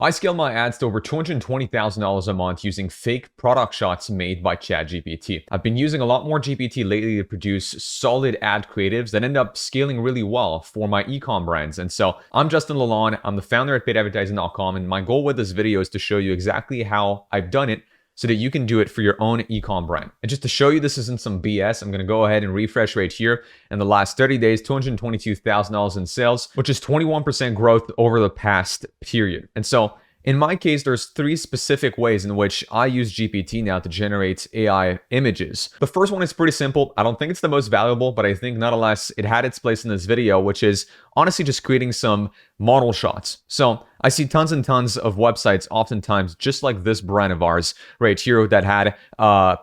I scaled my ads to over $220,000 a month using fake product shots made by ChatGPT. I've been using a lot more GPT lately to produce solid ad creatives that end up scaling really well for my ecom brands. And so I'm Justin Lalonde. I'm the founder at paidadvertising.com. And my goal with this video is to show you exactly how I've done it so that you can do it for your own ecom brand. And just to show you this isn't some BS, I'm gonna go ahead and refresh right here. In the last 30 days, $222,000 in sales, which is 21% growth over the past period. And so in my case, there's three specific ways in which I use GPT now to generate AI images. The first one is pretty simple. I don't think it's the most valuable, but I think nonetheless, it had its place in this video, which is honestly just creating some model shots. So I see tons and tons of websites, oftentimes just like this brand of ours right here, that had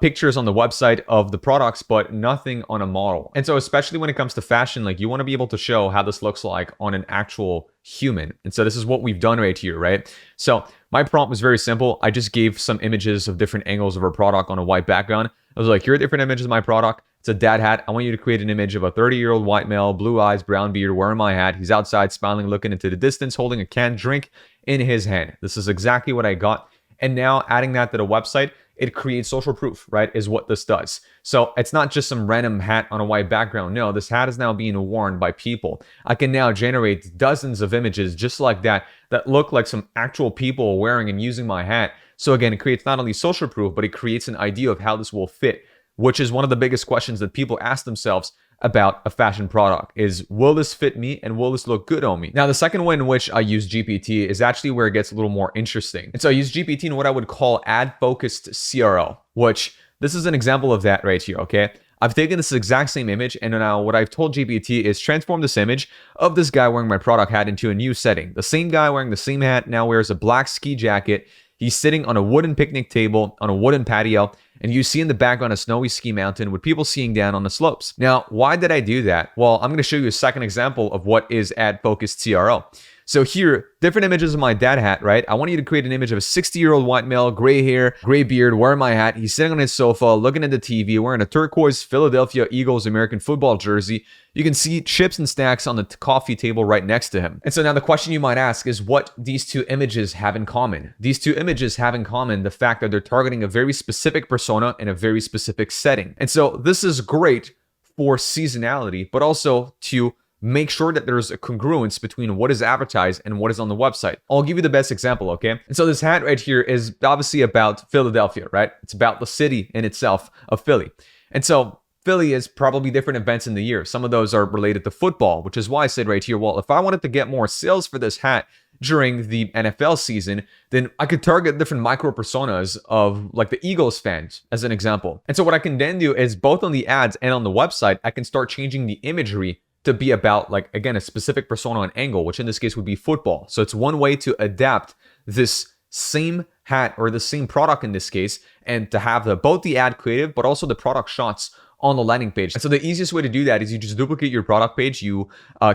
pictures on the website of the products, but nothing on a model. And so especially when it comes to fashion, like you want to be able to show how this looks like on an actual human. And so this is what we've done right here, right? So my prompt was very simple. I just gave some images of different angles of our product on a white background. I was like, here are different images of my product. It's a dad hat. I want you to create an image of a 30-year-old white male, blue eyes, brown beard, wearing my hat. He's outside, smiling, looking into the distance, holding a canned drink in his hand. This is exactly what I got. And now adding that to the website, it creates social proof, right, is what this does. So it's not just some random hat on a white background. No, this hat is now being worn by people. I can now generate dozens of images just like that look like some actual people wearing and using my hat. So again, it creates not only social proof, but it creates an idea of how this will fit, which is one of the biggest questions that people ask themselves about a fashion product is, will this fit me and will this look good on me? Now, the second way in which I use GPT is actually where it gets a little more interesting. And so I use GPT in what I would call ad-focused CRO, which this is an example of that right here, okay? I've taken this exact same image, and now what I've told GPT is transform this image of this guy wearing my product hat into a new setting. The same guy wearing the same hat now wears a black ski jacket. He's sitting on a wooden picnic table on a wooden patio, and you see in the background a snowy ski mountain with people seeing down on the slopes. Now, why did I do that? Well, I'm going to show you a second example of what is ad-focused CRO. So here, different images of my dad hat, right? I want you to create an image of a 60-year-old white male, gray hair, gray beard, wearing my hat. He's sitting on his sofa, looking at the TV, wearing a turquoise Philadelphia Eagles American football jersey. You can see chips and snacks on the coffee table right next to him. And so now the question you might ask is what these two images have in common. These two images have in common the fact that they're targeting a very specific persona in a very specific setting. And so this is great for seasonality, but also to make sure that there's a congruence between what is advertised and what is on the website. I'll give you the best example, okay? And so this hat right here is obviously about Philadelphia, right? It's about the city in itself of Philly. And so Philly is probably different events in the year. Some of those are related to football, which is why I said right here, well, if I wanted to get more sales for this hat during the NFL season, then I could target different micro personas of like the Eagles fans as an example. And so what I can then do is both on the ads and on the website, I can start changing the imagery to be about, like, again, a specific persona and angle, which in this case would be football. So it's one way to adapt this same hat or the same product in this case, and to have both the ad creative, but also the product shots on the landing page. And so the easiest way to do that is you just duplicate your product page, you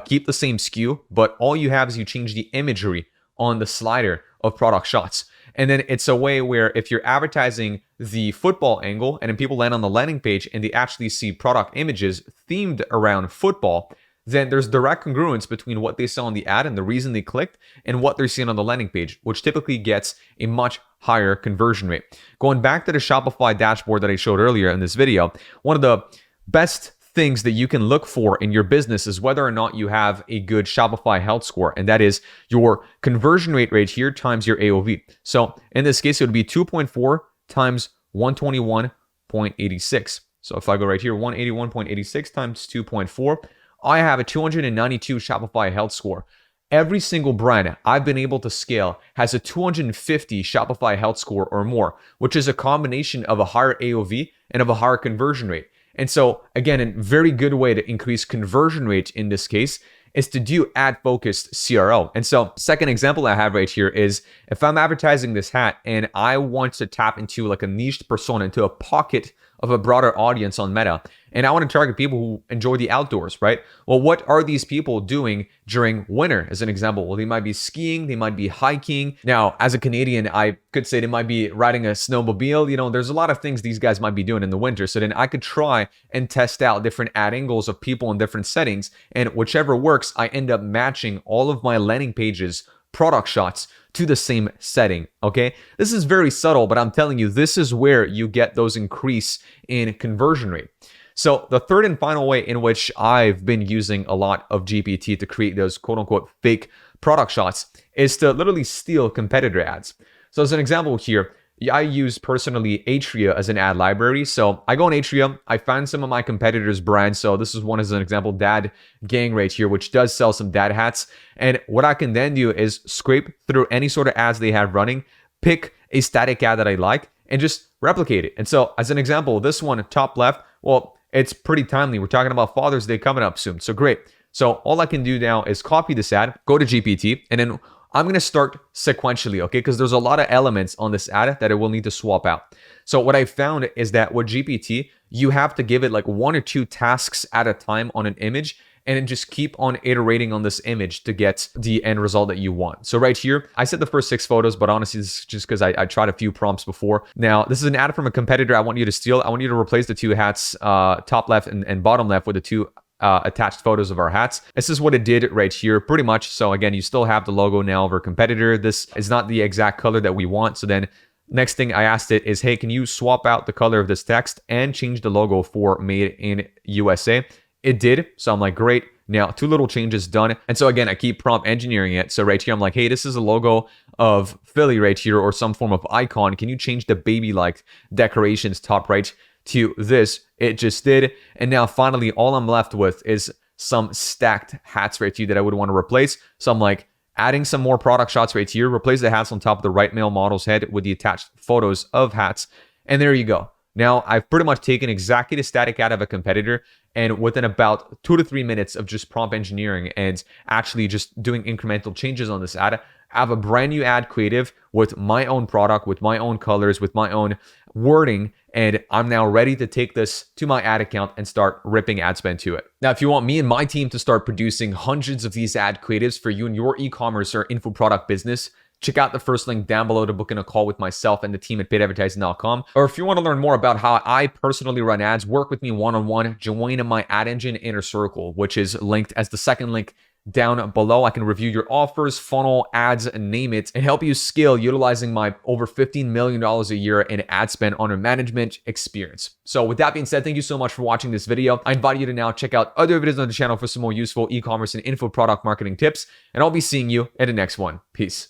keep the same SKU, but all you have is you change the imagery on the slider of product shots. And then it's a way where if you're advertising the football angle and then people land on the landing page and they actually see product images themed around football, then there's direct congruence between what they saw on the ad and the reason they clicked and what they're seeing on the landing page, which typically gets a much higher conversion rate. Going back to the Shopify dashboard that I showed earlier in this video, one of the best things that you can look for in your business is whether or not you have a good Shopify health score, and that is your conversion rate right here times your AOV. So in this case, it would be 2.4 times 121.86. So if I go right here, 181.86 times 2.4, I have a 292 Shopify health score. Every single brand I've been able to scale has a 250 Shopify health score or more, which is a combination of a higher AOV and of a higher conversion rate. And so again, a very good way to increase conversion rate in this case is to do ad-focused CRO. And so second example I have right here is if I'm advertising this hat and I want to tap into like a niche persona, into a pocket of a broader audience on Meta, and I want to target people who enjoy the outdoors, right? Well, what are these people doing during winter, as an example? Well, they might be skiing, they might be hiking. Now, as a Canadian, I could say they might be riding a snowmobile. You know, there's a lot of things these guys might be doing in the winter. So then I could try and test out different ad angles of people in different settings. And whichever works, I end up matching all of my landing pages product shots to the same setting, okay? This is very subtle, but I'm telling you, this is where you get those increase in conversion rate. So the third and final way in which I've been using a lot of GPT to create those quote unquote fake product shots is to literally steal competitor ads. So as an example here, I use personally Atria as an ad library. So I go on Atria, I find some of my competitors' brands. So this is one as an example, Dad Gang right here, which does sell some dad hats. And what I can then do is scrape through any sort of ads they have running, pick a static ad that I like, and just replicate it. And so as an example, this one top left, well, it's pretty timely. We're talking about Father's Day coming up soon. So great. So all I can do now is copy this ad, go to GPT, and then I'm going to start sequentially, okay? Because there's a lot of elements on this ad that I will need to swap out. So what I found is that with GPT, you have to give it like 1 or 2 tasks at a time on an image, and then just keep on iterating on this image to get the end result that you want. So right here, I set the first 6 photos, but honestly, this is just because I tried a few prompts before. Now, this is an ad from a competitor I want you to steal. I want you to replace the 2 hats, top left and bottom left, with the 2 attached photos of our hats. This is what it did right here, pretty much. So again, you still have the logo now of our competitor. This is not the exact color that we want. So then next thing I asked it is, hey, can you swap out the color of this text and change the logo for Made in USA? It did. So I'm like, great. Now 2 little changes done. And so again, I keep prompt engineering it. So right here, I'm like, hey, this is a logo of Philly right here, or some form of icon. Can you change the baby-like decorations top right to this? It just did. And now finally, all I'm left with is some stacked hats right here that I would want to replace. So I'm like, adding some more product shots right here, replace the hats on top of the right male model's head with the attached photos of hats. And there you go. Now I've pretty much taken exactly the static ad of a competitor, and within about 2 to 3 minutes of just prompt engineering and actually just doing incremental changes on this ad, I have a brand new ad creative with my own product, with my own colors, with my own wording, and I'm now ready to take this to my ad account and start ripping ad spend to it. Now, if you want me and my team to start producing hundreds of these ad creatives for you and your e-commerce or info product business, check out the first link down below to book in a call with myself and the team at paidadvertising.com. Or if you want to learn more about how I personally run ads, work with me one-on-one, join my ad engine inner circle, which is linked as the second link down below. I can review your offers, funnel, ads, and name it, and help you scale utilizing my over $15 million a year in ad spend under management experience. So with that being said, thank you so much for watching this video. I invite you to now check out other videos on the channel for some more useful e-commerce and info product marketing tips, and I'll be seeing you in the next one. Peace.